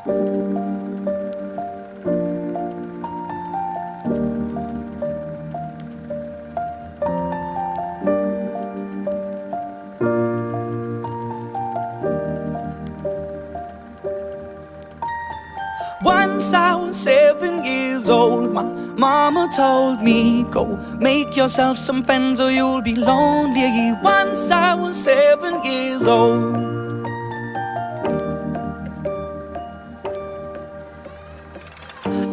Once I was 7 years old, my mama told me, go make yourself some friends or you'll be lonely. Once I was 7 years old.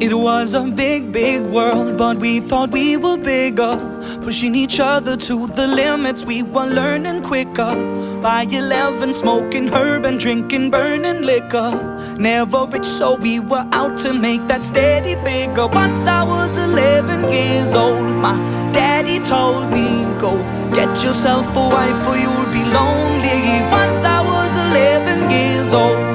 It was a big, big world, but we thought we were bigger, pushing each other to the limits. We were learning quicker. By 11, smoking herb and drinking burning liquor. Never rich, so we were out to make that steady figure. Once I was 11 years old, my daddy told me, go get yourself a wife or you'll be lonely. Once I was 11 years old.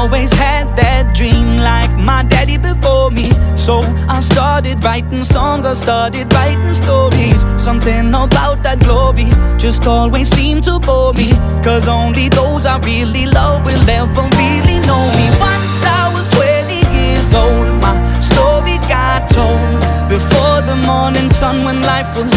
Always had that dream like my daddy before me. So I started writing songs, I started writing stories. Something about that glory just always seemed to bore me, cause only those I really love will ever really know me. Once I was 20 years old, my story got told before the morning sun, when life was